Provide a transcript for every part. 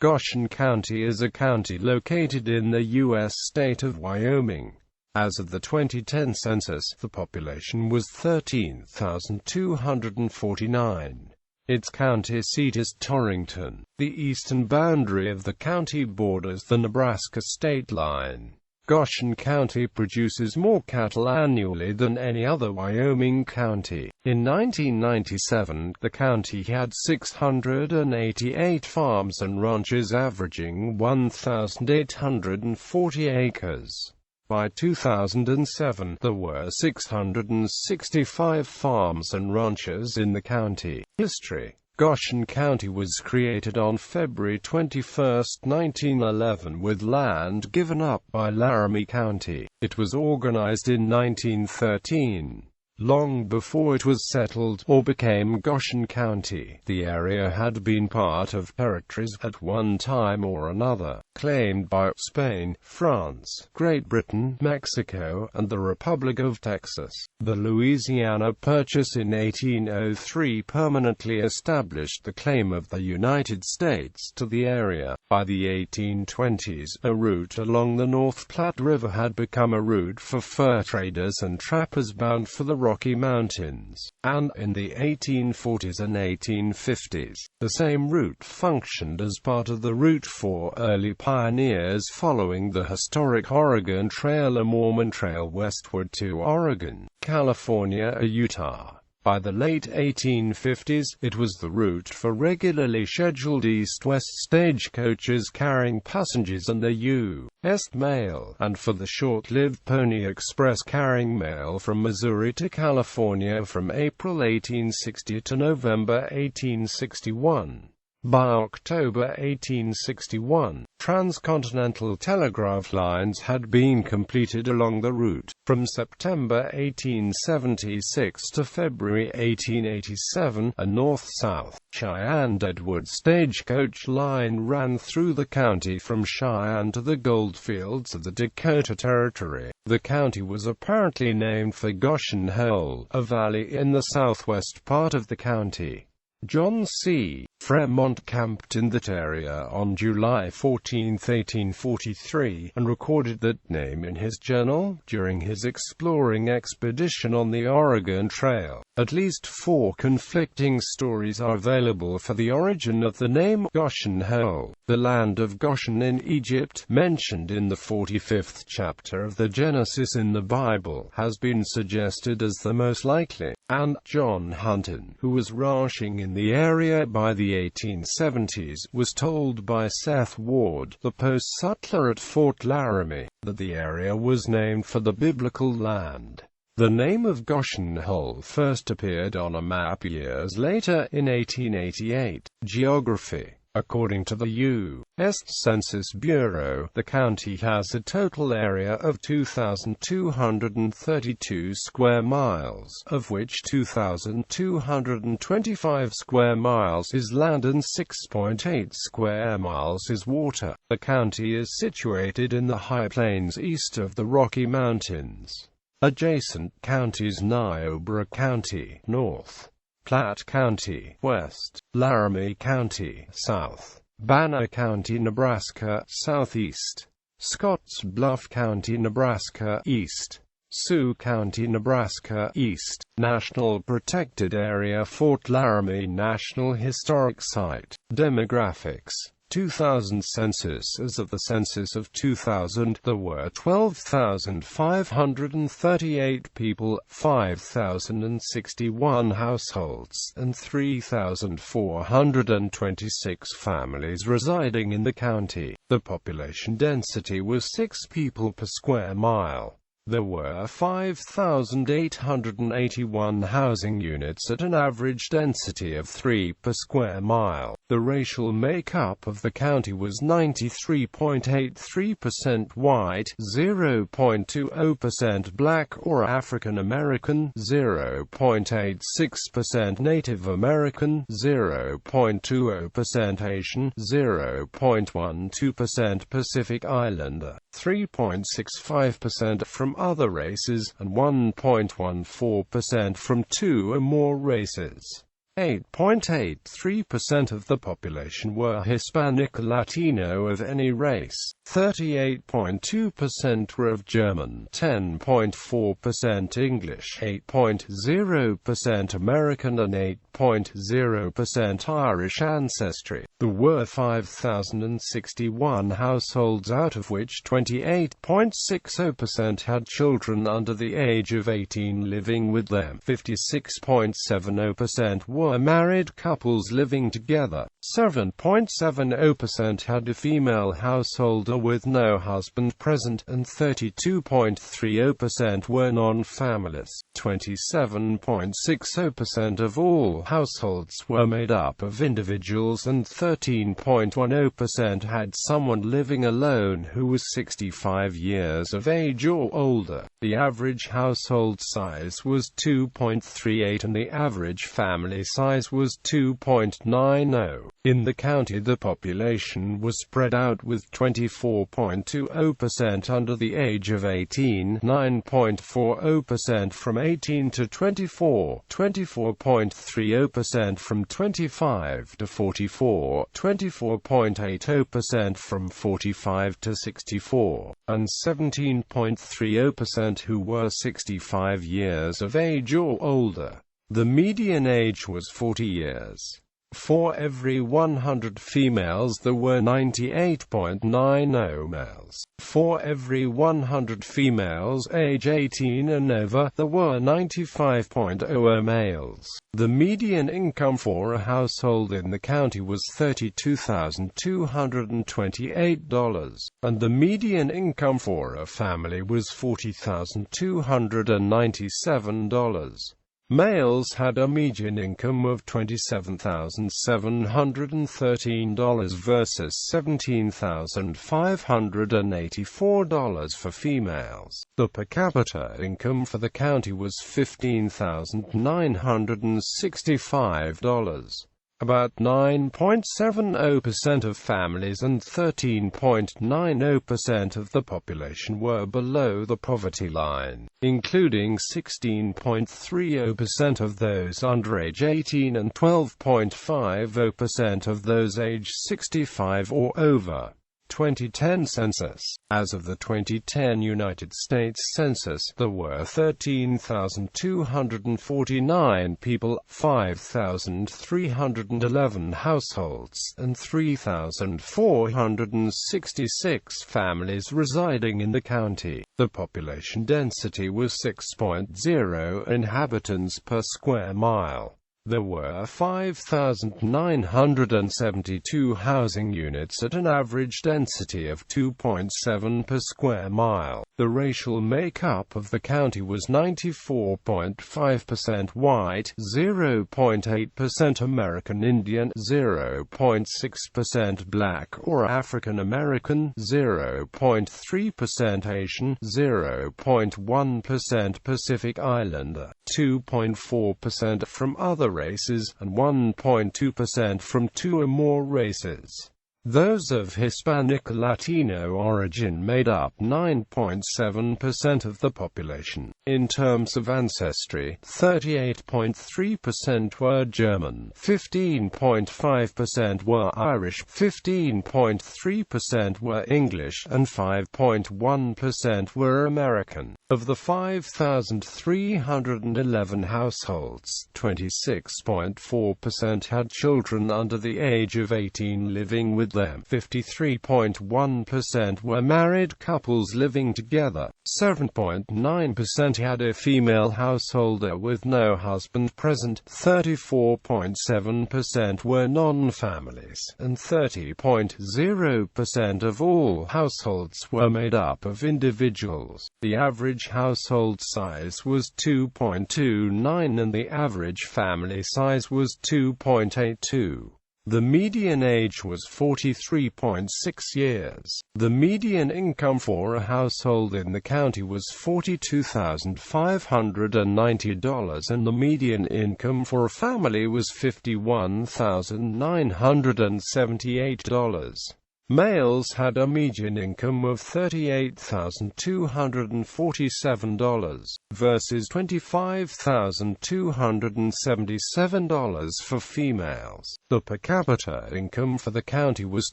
Goshen County is a county located in the U.S. state of Wyoming. As of the 2010 census, the population was 13,249. Its county seat is Torrington. The eastern boundary of the county borders the Nebraska state line. Goshen County produces more cattle annually than any other Wyoming county. In 1997, the county had 688 farms and ranches averaging 1,840 acres. By 2007, there were 665 farms and ranches in the county. History: Goshen County was created on February 21, 1911 with land given up by Laramie County. It was organized in 1913. Long before it was settled, or became Goshen County, the area had been part of territories at one time or another, claimed by Spain, France, Great Britain, Mexico, and the Republic of Texas. The Louisiana Purchase in 1803 permanently established the claim of the United States to the area. By the 1820s, a route along the North Platte River had become a route for fur traders and trappers bound for the Rocky Mountains, and in the 1840s and 1850s, the same route functioned as part of the route for early pioneers following the historic Oregon Trail, a Mormon trail westward to Oregon, California, and Utah. By the late 1850s, it was the route for regularly scheduled east-west stagecoaches carrying passengers and the U.S. mail, and for the short-lived Pony Express carrying mail from Missouri to California from April 1860 to November 1861. By October 1861, transcontinental telegraph lines had been completed along the route. From September 1876 to February 1887, a north-south Cheyenne-Deadwood stagecoach line ran through the county from Cheyenne to the goldfields of the Dakota Territory. The county was apparently named for Goshen Hole, a valley in the southwest part of the county. John C. Fremont camped in that area on July 14, 1843, and recorded that name in his journal during his exploring expedition on the Oregon Trail. At least 4 conflicting stories are available for the origin of the name Goshen Hole. The land of Goshen in Egypt, mentioned in the 45th chapter of the Genesis in the Bible, has been suggested as the most likely, and John Hunton, who was ranching in the area by the 1870s, was told by Seth Ward, the post-sutler at Fort Laramie, that the area was named for the biblical land. The name of Goshen Hole first appeared on a map years later, in 1888. Geography: according to the U.S. Census Bureau, the county has a total area of 2,232 square miles, of which 2,225 square miles is land and 6.8 square miles is water. The county is situated in the high plains east of the Rocky Mountains. Adjacent counties: Niobrara County, north; Platte County, west; Laramie County, south; Banner County, Nebraska, southeast; Scotts Bluff County, Nebraska, east; Sioux County, Nebraska, east. National Protected Area Fort Laramie National Historic Site. Demographics: 2000 census. As of the census of 2000, there were 12,538 people, 5,061 households, and 3,426 families residing in the county. The population density was 6 people per square mile. There were 5,881 housing units at an average density of 3 per square mile. The racial makeup of the county was 93.83% white, 0.20% black or African American, 0.86% Native American, 0.20% Asian, 0.12% Pacific Islander, 3.65% from other races, and 1.14% from 2 or more races. 8.83% of the population were Hispanic Latino of any race. 38.2% were of German, 10.4% English, 8.0% American and 8.0% Irish ancestry. There were 5,061 households, out of which 28.60% had children under the age of 18 living with them. 56.70% were married couples living together. 7.70% had a female householder with no husband present, and 32.30% were non-families. 27.60% of all households were made up of individuals, and 13.10% had someone living alone who was 65 years of age or older. The average household size was 2.38 and the average family size was 2.90. In the county, the population was spread out with 24.20% under the age of 18, 9.40% from 18 to 24, 24.30% from 25 to 44, 24.80% from 45 to 64, and 17.30% who were 65 years of age or older. The median age was 40 years. For every 100 females there were 98.90 males. For every 100 females age 18 and over, there were 95.00 males. The median income for a household in the county was $32,228, and the median income for a family was $40,297. Males had a median income of $27,713 versus $17,584 for females. The per capita income for the county was $15,965. About 9.70% of families and 13.90% of the population were below the poverty line, including 16.30% of those under age 18 and 12.50% of those age 65 or over. 2010 census. As of the 2010 United States Census, there were 13,249 people, 5,311 households, and 3,466 families residing in the county. The population density was 6.0 inhabitants per square mile. There were 5,972 housing units at an average density of 2.7 per square mile. The racial makeup of the county was 94.5% white, 0.8% American Indian, 0.6% Black or African American, 0.3% Asian, 0.1% Pacific Islander, 2.4% from other races, and 1.2% from two or more races. Those of Hispanic Latino origin made up 9.7% of the population. In terms of ancestry, 38.3% were German, 15.5% were Irish, 15.3% were English, and 5.1% were American. Of the 5,311 households, 26.4% had children under the age of 18 living with them. 53.1% were married couples living together. 7.9% had a female householder with no husband present. 34.7% were non-families, and 30.0% of all households were made up of individuals. The average household size was 2.29 and the average family size was 2.82. The median age was 43.6 years. The median income for a household in the county was $42,590 and the median income for a family was $51,978. Males had a median income of $38,247 versus $25,277 for females. The per capita income for the county was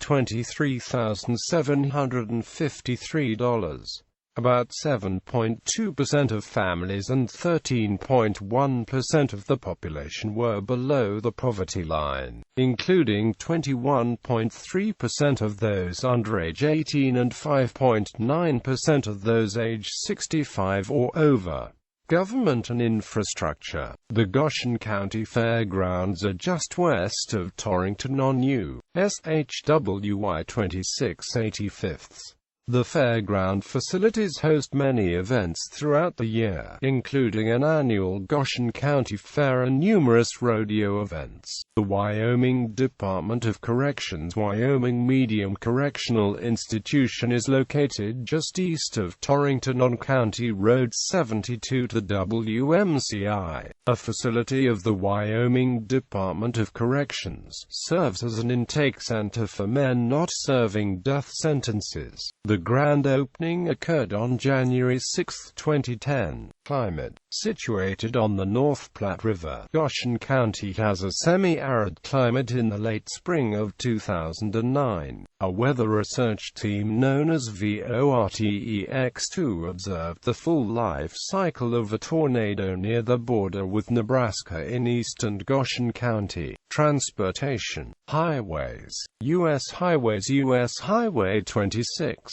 $23,753. About 7.2% of families and 13.1% of the population were below the poverty line, including 21.3% of those under age 18 and 5.9% of those age 65 or over. Government and infrastructure. The Goshen County Fairgrounds are just west of Torrington on U.S.state of Wyoming.As. The fairground facilities host many events throughout the year, including an annual Goshen County Fair and numerous rodeo events. The Wyoming Department of Corrections Wyoming Medium Correctional Institution is located just east of Torrington on County Road 72 to WMCI. A facility of the Wyoming Department of Corrections serves as an intake center for men not serving death sentences. The grand opening occurred on January 6, 2010. Climate. Situated on the North Platte River, Goshen County has a semi-arid climate. In the late spring of 2009, a weather research team known as VORTEX2 observed the full life cycle of a tornado near the border with Nebraska in eastern Goshen County. Transportation. Highways. U.S. highways. U.S. Highway 26.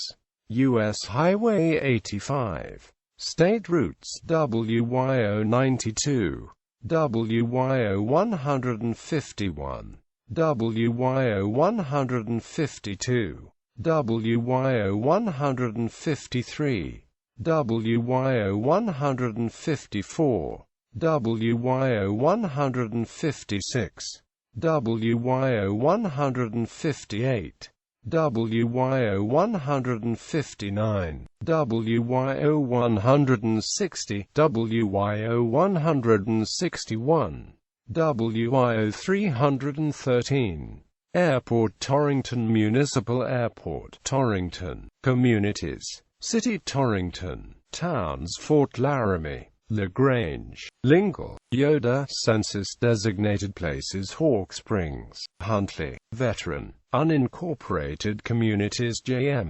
U.S. Highway 85. State routes. WYO 92, WYO 151, WYO 152, WYO 153, WYO 154, WYO 156, WYO 158, WYO 159, WYO 160, WYO 161, WYO 313. Airport. Torrington Municipal Airport, Torrington. Communities. City Torrington. Towns. Fort Laramie, LaGrange, Lingle, Yoder. Census designated places. Hawk Springs, Huntley. Veteran. Unincorporated communities. JM.